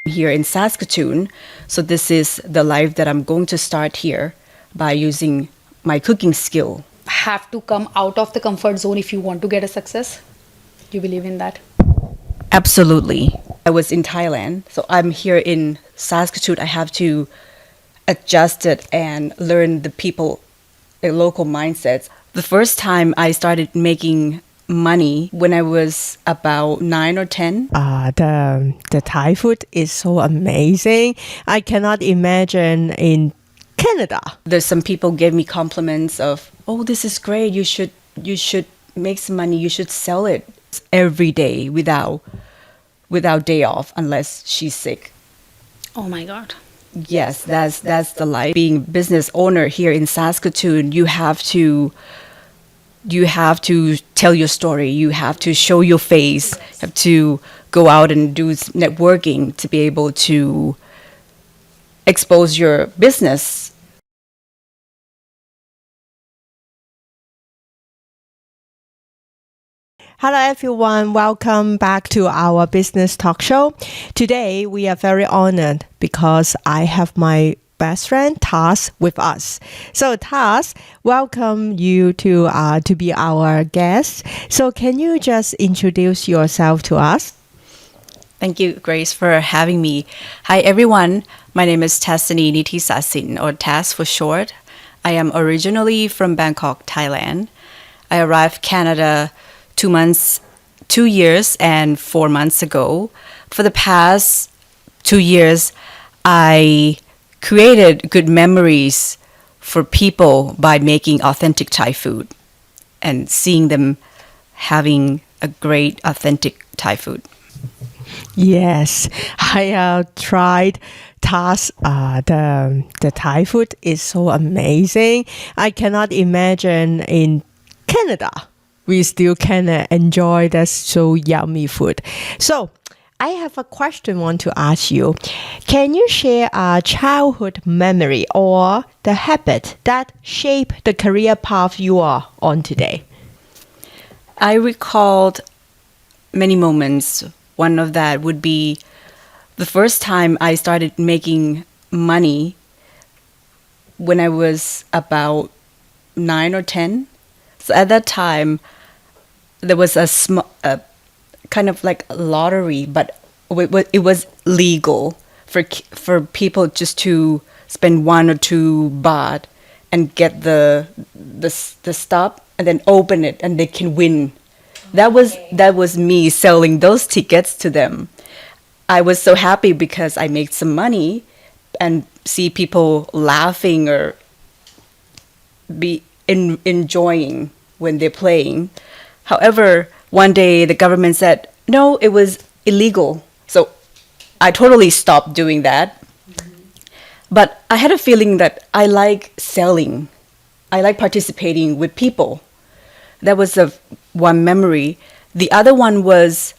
here in Saskatoon. So this is the life that I'm going to start here by using my cooking skill. Have to come out of the comfort zone if you want to get a success? You believe in that? Absolutely. I was in Thailand, so I'm here in Saskatoon. I have to adjust it and learn the people, the local mindsets. The first time I started making money when I was about 9 or 10. The Thai food is so amazing. I cannot imagine in Canada. There's some people gave me compliments of, "Oh, this is great. You should make some money. You should sell it every day without day off unless she's sick." Oh my God. Yes, that's the life. Being business owner here in Saskatoon, you have to tell your story. You have to show your face. You have to go out and do networking to be able to expose your business. Hello everyone, welcome back to our business talk show. Today we are very honored because I have my best friend Tas with us. So Tas, welcome you to be our guest. So can you just introduce yourself to us? Thank you, Grace, for having me. Hi, everyone. My name is Tassini Nitisasin, or Tas for short. I am originally from Bangkok, Thailand. I arrived Canada 2 years and 4 months ago. For the past 2 years, I created good memories for people by making authentic Thai food and seeing them having a great, authentic Thai food. Yes, I tried Tas. The Thai food is so amazing. I cannot imagine in Canada we still can enjoy that so yummy food. So I have a question want to ask you. Can you share a childhood memory or the habit that shaped the career path you are on today? I recalled many moments. One of that would be the first time I started making money when I was about 9 or 10. So at that time, there was a kind of like a lottery, but it was legal for people just to spend 1 or 2 baht and get the stuff and then open it and they can win. That was me selling those tickets to them. I was so happy because I made some money and see people laughing or be enjoying when they're playing. However, one day the government said, no, it was illegal. So I totally stopped doing that. But I had a feeling that I like selling. I like participating with people. That was one memory. The other one was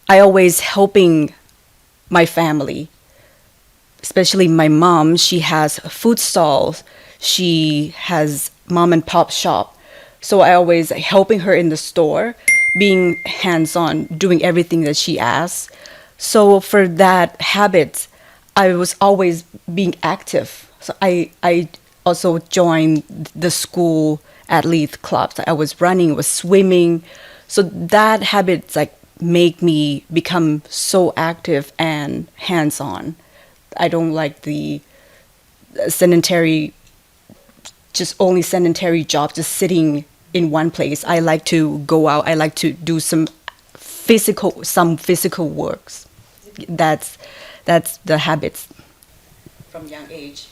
I always helping my family, especially my mom. She has food stalls. She has mom and pop shop. So I always helping her in the store, being hands-on, doing everything that she asks. So for that habit, I was always being active. So I also joined the school athlete clubs. I was running, was swimming. So that habit like make me become so active and hands-on. I don't like the sedentary, just only sedentary job, just sitting in one place. I like to go out. I like to do some physical works. That's the habits from young age.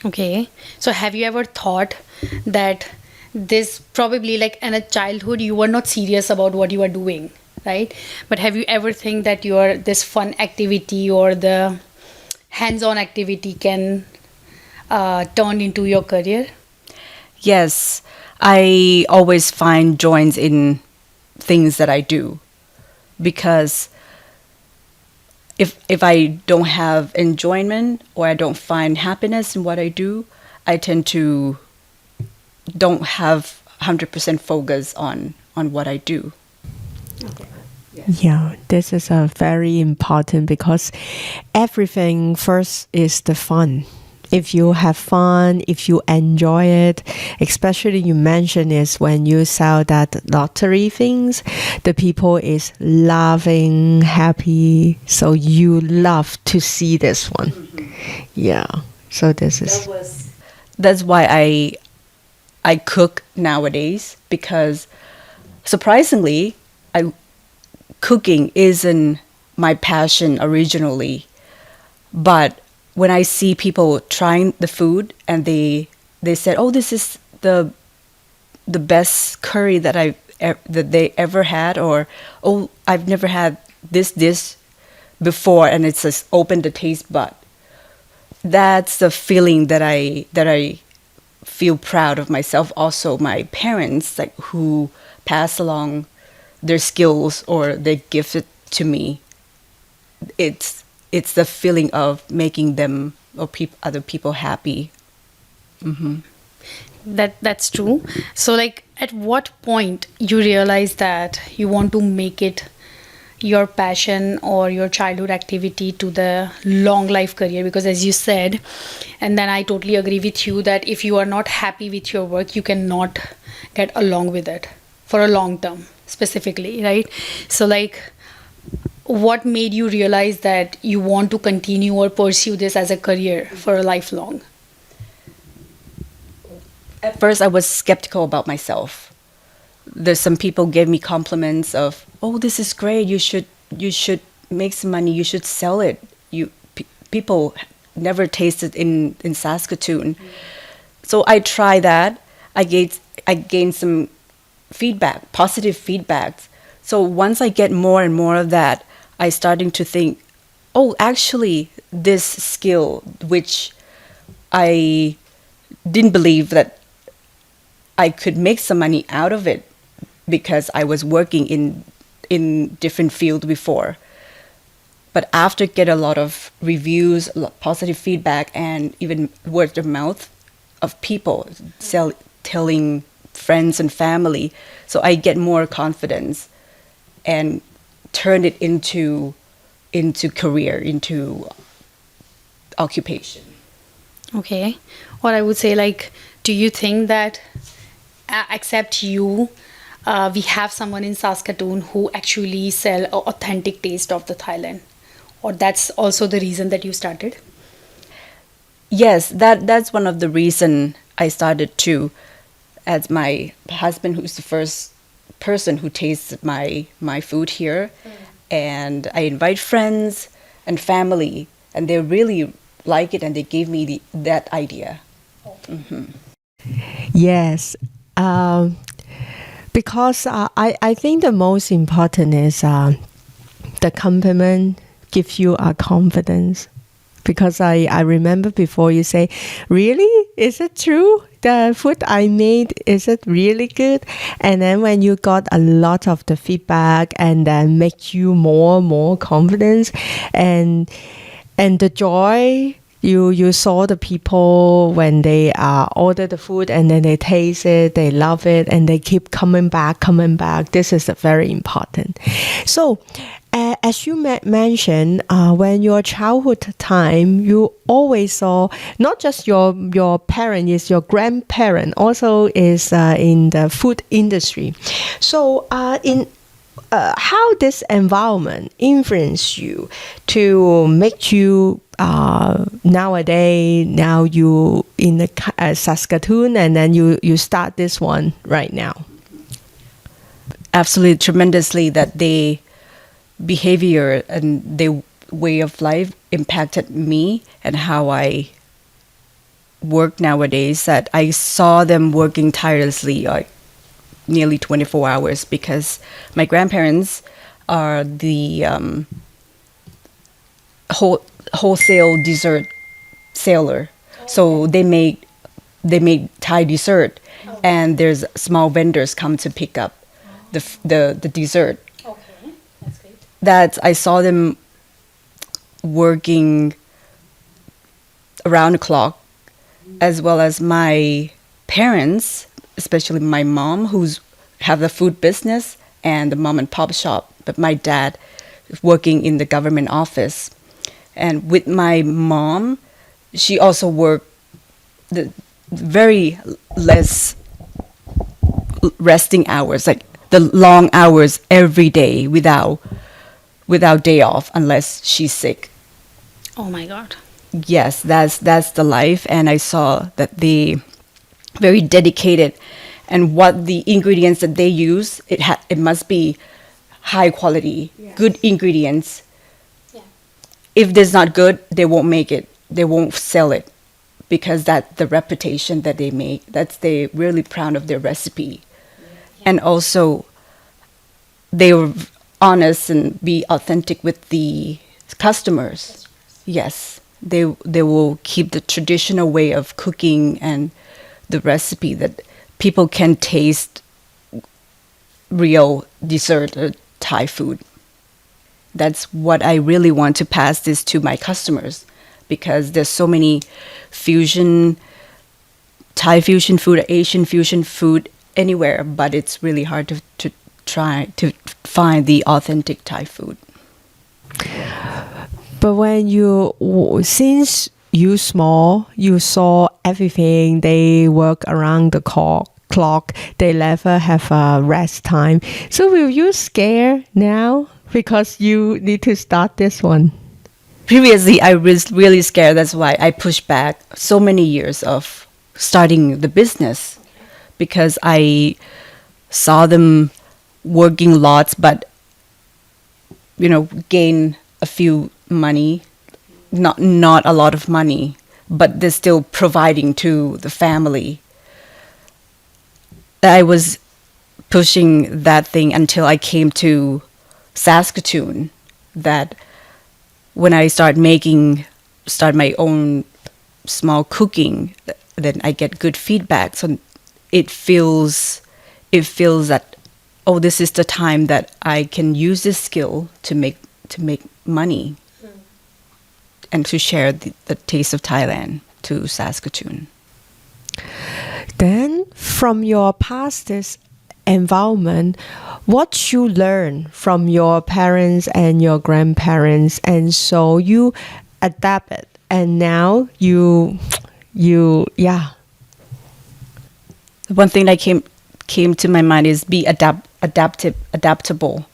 Okay. So have you ever thought that this probably like in a childhood you were not serious about what you were doing, right? But have you ever think that your this fun activity or the hands-on activity can turn into your career? Yes, I always find joys in things that I do because if I don't have enjoyment or I don't find happiness in what I do, I tend to don't have 100% focus on what I do. Yeah, this is a very important because everything first is the fun. If you have fun, if you enjoy it, especially you mentioned is when you sell that lottery things, the people is laughing, happy. So you love to see this one. Yeah. So this is That's why I cook nowadays, because surprisingly, I cooking isn't my passion originally. But when I see people trying the food and they said, "Oh, this is the best curry that that they ever had," or "Oh, I've never had this dish before," and it's just opened the taste bud. That's the feeling that I feel proud of myself. Also, my parents, like, who pass along their skills or they gift it to me. It's the feeling of making them or other people happy. That's true. So like at what point you realize that you want to make it your passion or your childhood activity to the long life career? Because as you said, and then I totally agree with you, that if you are not happy with your work, you cannot get along with it for a long term specifically, right? So like what made you realize that you want to continue or pursue this as a career for a lifelong? At first, I was skeptical about myself. There's some people gave me compliments of, "Oh, this is great. You should make some money. You should sell it. People never tasted in Saskatoon." So I tried that. I gained some feedback, positive feedback. So once I get more and more of that, I starting to think, "Oh, actually, this skill, which I didn't believe that I could make some money out of it, because I was working in different field before. But after get a lot of reviews, positive feedback, and even word of mouth of people telling friends and family, so I get more confidence and turn it into career, into occupation. Okay. Or I would say, like, do you think that except you, we have someone in Saskatoon who actually sell a authentic taste of the Thailand? Or that's also the reason that you started? Yes, that's one of the reason I started too, as my husband, who's the first person who tasted my food here, and I invite friends and family, and they really like it, and they gave me that idea. yes. Because I think the most important is the compliment gives you a confidence. Because I remember before you say, really? Is it true? The food I made, is it really good? And then when you got a lot of the feedback and then make you more confidence and the joy you saw the people when they order the food and then they taste it, they love it, and they keep coming back. This is very important. So as you mentioned, when your childhood time, you always saw not just your parent, is your grandparent also is in the food industry. So how this environment influence you to make you nowadays, now you in the Saskatoon, and then you start this one right now? Absolutely, tremendously, that they behavior and their way of life impacted me and how I work nowadays. That I saw them working tirelessly, like nearly 24 hours, because my grandparents are the wholesale dessert seller. So they make Thai dessert, and there's small vendors come to pick up the dessert. Okay, that's great. That I saw them working around the clock, as well as my parents, especially my mom, who's have the food business and the mom and pop shop. but my dad working in the government office. And with my mom, she also worked the very less resting hours, like the long hours every day without day off unless she's sick. Oh my God. Yes, that's the life, and I saw that they very dedicated, and what the ingredients that they use, it must be high quality, good ingredients. Yeah. If there's not good, they won't make it. They won't sell it because that's the reputation that they make. That's they really proud of their recipe, and also they were honest and be authentic with the customers. Yes, they will keep the traditional way of cooking and the recipe that people can taste real dessert or Thai food. That's what I really want to pass this to my customers, because there's so many fusion, Thai fusion food, or Asian fusion food anywhere, but it's really hard to try to find the authentic Thai food. But since you small, you saw everything. They work around the clock. They never have a rest time. So will you scare now because you need to start this one? Previously, I was really scared. That's why I pushed back so many years of starting the business, because I saw them working lots, but gain a few money, not a lot of money, but they're still providing to the family. I was pushing that thing until I came to Saskatoon, that when I start my own small cooking, then I get good feedback. So it feels that, oh, this is the time that I can use this skill to make money and to share the taste of Thailand to Saskatoon. Then, from your past environment, what you learn from your parents and your grandparents, and so you adapt it, and now you One thing that came to my mind is be adaptable.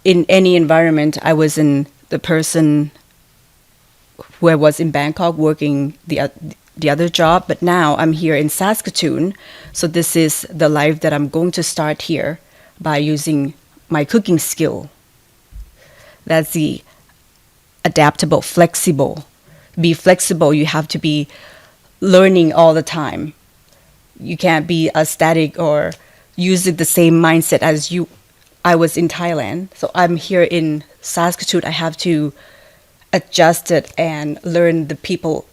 In any environment, I was in the person who I was in Bangkok working the other job, but now I'm here in Saskatoon. So this is the life that I'm going to start here by using my cooking skill. That's the adaptable, flexible. Be flexible. You have to be learning all the time. You can't be a static or using the same mindset as I was in Thailand. So I'm here in Saskatoon. I have to adjust it and learn the people,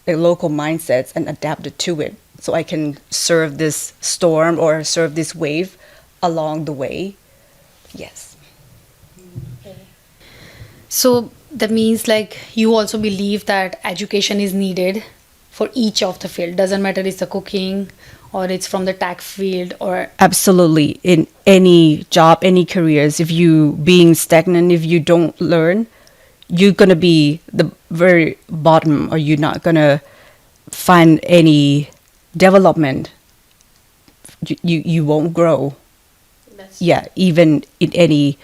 the local mindsets, and adapt it to it, so I can serve this storm or serve this wave along the way. Yes. So that means like you also believe that education is needed for each of the field. Doesn't matter it's the cooking or it's from the tech field or... Absolutely. In any job, any careers, if you being stagnant, if you don't learn, you're going to be the very bottom, or you're not going to find any development. You won't grow. Yeah, even in any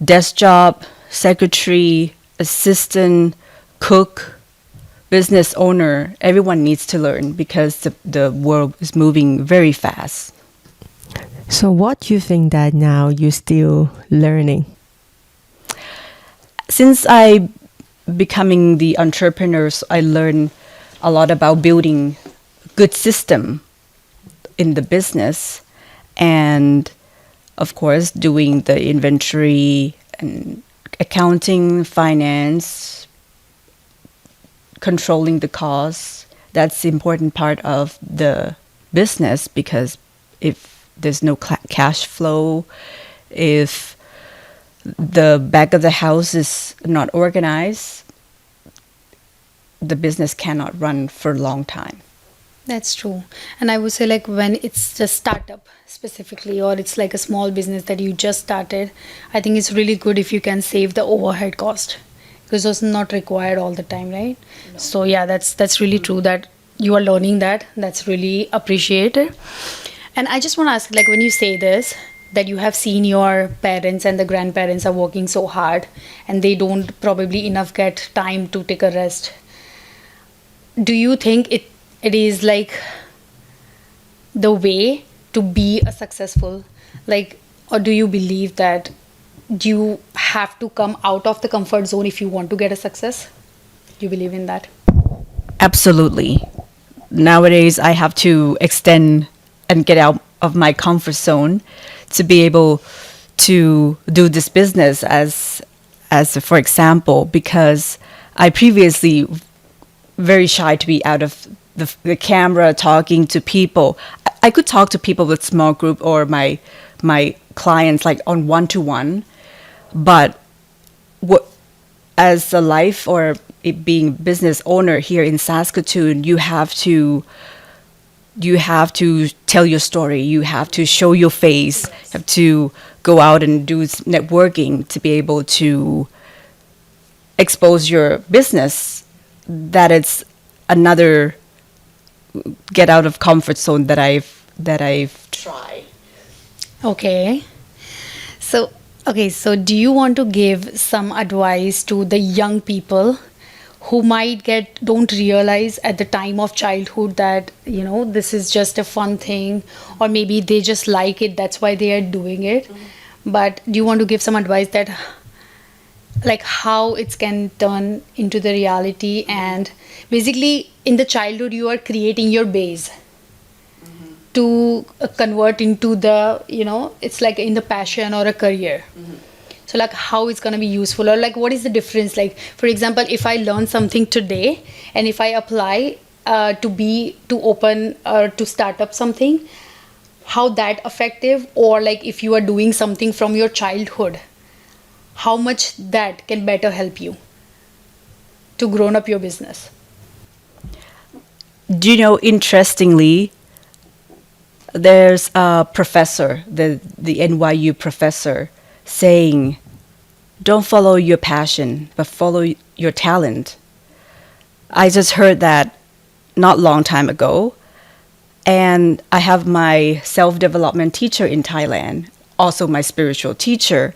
desk job, secretary, assistant, cook, business owner, everyone needs to learn, because the world is moving very fast. So what do you think that now you're still learning? Since I becoming the entrepreneurs, I learned a lot about building good system in the business, and of course doing the inventory and accounting, finance, controlling the costs. That's the important part of the business, because if there's no cash flow, if the back of the house is not organized, the business cannot run for a long time. That's true. And I would say, like, when it's a startup specifically, or it's like a small business that you just started, I think it's really good if you can save the overhead cost because it's not required all the time, right? So yeah, that's really true that you are learning that. That's really appreciated. And I just want to ask, like, when you say this, that you have seen your parents and the grandparents are working so hard and they don't probably enough get time to take a rest, do you think it is like the way to be a successful, like, or do you believe that you have to come out of the comfort zone if you want to get a success? Do you believe in that? Absolutely. Nowadays, I have to extend and get out of my comfort zone to be able to do this business as for example, because I previously very shy to be out of the camera talking to people. I could talk to people with small group or my clients like on one-to-one, but what as a life or it being business owner here in Saskatoon, you have to tell your story. You have to show your face. You have to go out and do networking to be able to expose your business. That it's another get out of comfort zone that I've tried. Okay. So, okay, so do you want to give some advice to the young people who might don't realize at the time of childhood that, this is just a fun thing, or maybe they just like it, that's why they are doing it. But do you want to give some advice that, like, how it can turn into the reality, and basically in the childhood you are creating your base to convert into the, it's like in the passion or a career. So, like, how it's going to be useful, or like what is the difference? Like, for example, if I learn something today and if I apply to open or to start up something, how that effective, or like if you are doing something from your childhood, how much that can better help you to grow up your business? Do you know, interestingly, there's a professor, the NYU professor, saying, don't follow your passion, but follow your talent. I just heard that not long time ago. And I have my self-development teacher in Thailand, also my spiritual teacher.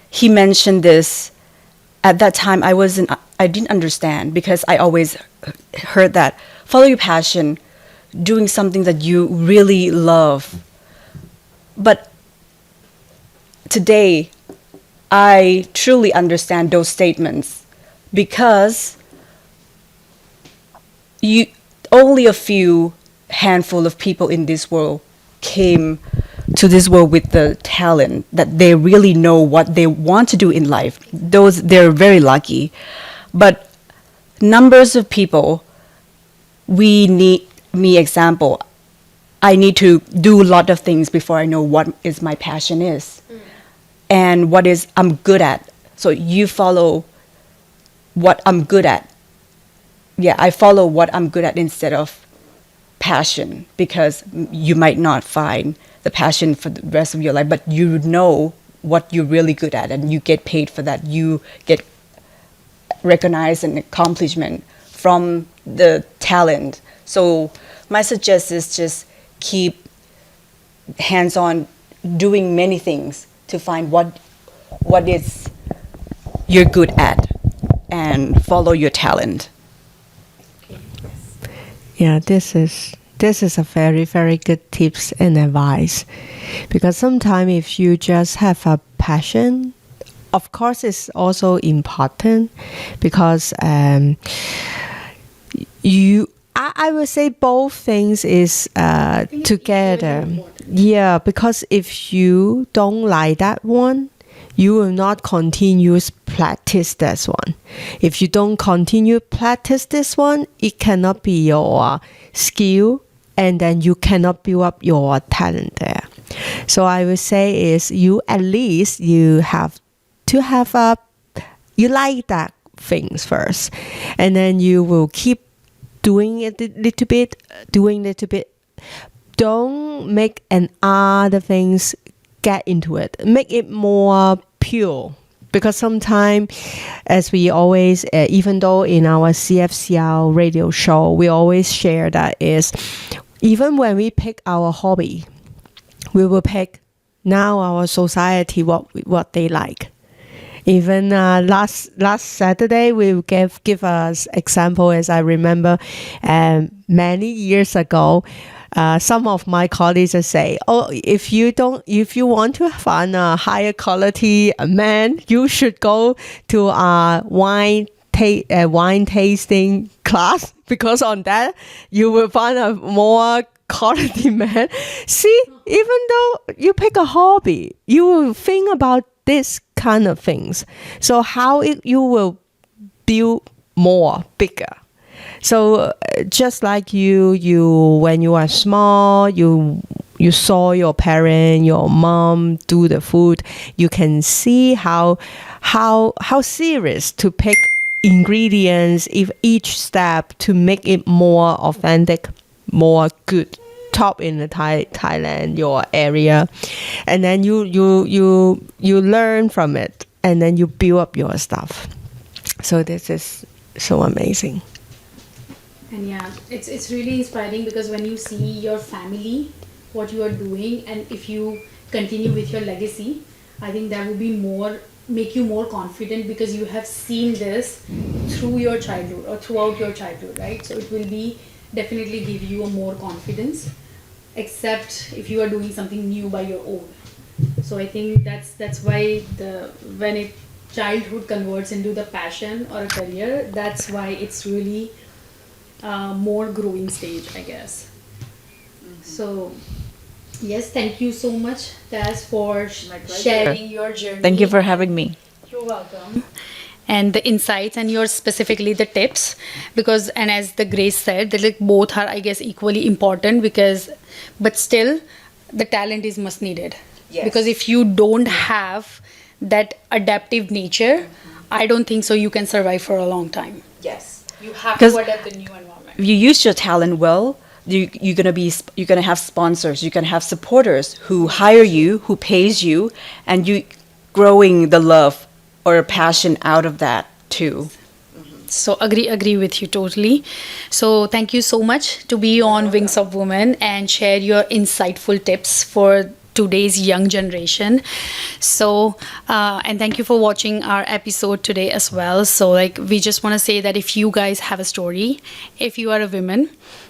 He mentioned this. At that time, I didn't understand, because I always heard that follow your passion, doing something that you really love. But today, I truly understand those statements, because only a few handful of people in this world came to this world with the talent that they really know what they want to do in life. They're very lucky. But numbers of people, example, I need to do a lot of things before I know what is my passion is. And what is I'm good at. So you follow what I'm good at. Yeah, I follow what I'm good at instead of passion, because you might not find the passion for the rest of your life, but you know what you're really good at and you get paid for that. You get recognized and accomplishment from the talent. So my suggestion is just keep hands-on doing many things to find what is you're good at and follow your talent. Yeah, this is a very, very good tips and advice, because sometimes if you just have a passion, of course it's also important, because I would say both things is together. Yeah, because if you don't like that one, you will not continue practice this one. If you don't continue practice this one, it cannot be your skill, and then you cannot build up your talent there. So I would say is you at least you have to have you like that things first, and then you will keep doing it a little bit, doing a little bit. Don't make an other things get into it. Make it more pure. Because sometimes, as we always, even though in our CFCL radio show, we always share that is, even when we pick our hobby, we will pick now our society what they like. Even last Saturday, we give us example. As I remember, many years ago, some of my colleagues say, "Oh, if you want to find a higher quality man, you should go to a wine tasting class, because on that you will find a more quality man." See, even though you pick a hobby, you will think about this kind of things. So how you will build more bigger. So just like you when you are small, you saw your parent, your mom do the food, you can see how serious to pick ingredients, if each step to make it more authentic, more good, top in the Thailand, your area, and then you learn from it, and then you build up your stuff. So this is so amazing. And yeah, it's really inspiring, because when you see your family, what you are doing, and if you continue with your legacy, I think that will be make you more confident, because you have seen this through your childhood or throughout your childhood, right? So it will be definitely give you a more confidence, except if you are doing something new by your own. So I think that's why when childhood converts into the passion or a career, that's why it's really more growing stage, I guess. So yes, thank you so much, Taz, for sharing your journey. Thank you for having me. You're welcome. And the insights, and your specifically the tips, because, and as the Grace said, that like both are, I guess, equally important, but still the talent is much needed. Yes. Because if you don't have that adaptive nature, I don't think so you can survive for a long time. Yes. You have Because to adapt the new environment. If you use your talent well, you're gonna have sponsors, you're gonna have supporters who hire you, who pays you, and you growing the love or passion out of that too. So agree with you totally. So thank you so much to be on Wings of Women and share your insightful tips for today's young generation. So and thank you for watching our episode today as well. So like, we just want to say that if you guys have a story, if you are a woman,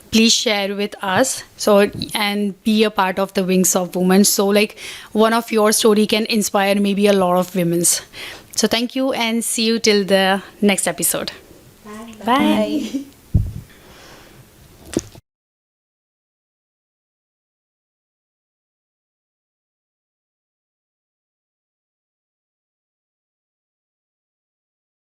please share with us, so, and be a part of the Wings of Women. So like, one of your story can inspire maybe a lot of women's. So thank you, and see you till the next episode. Bye.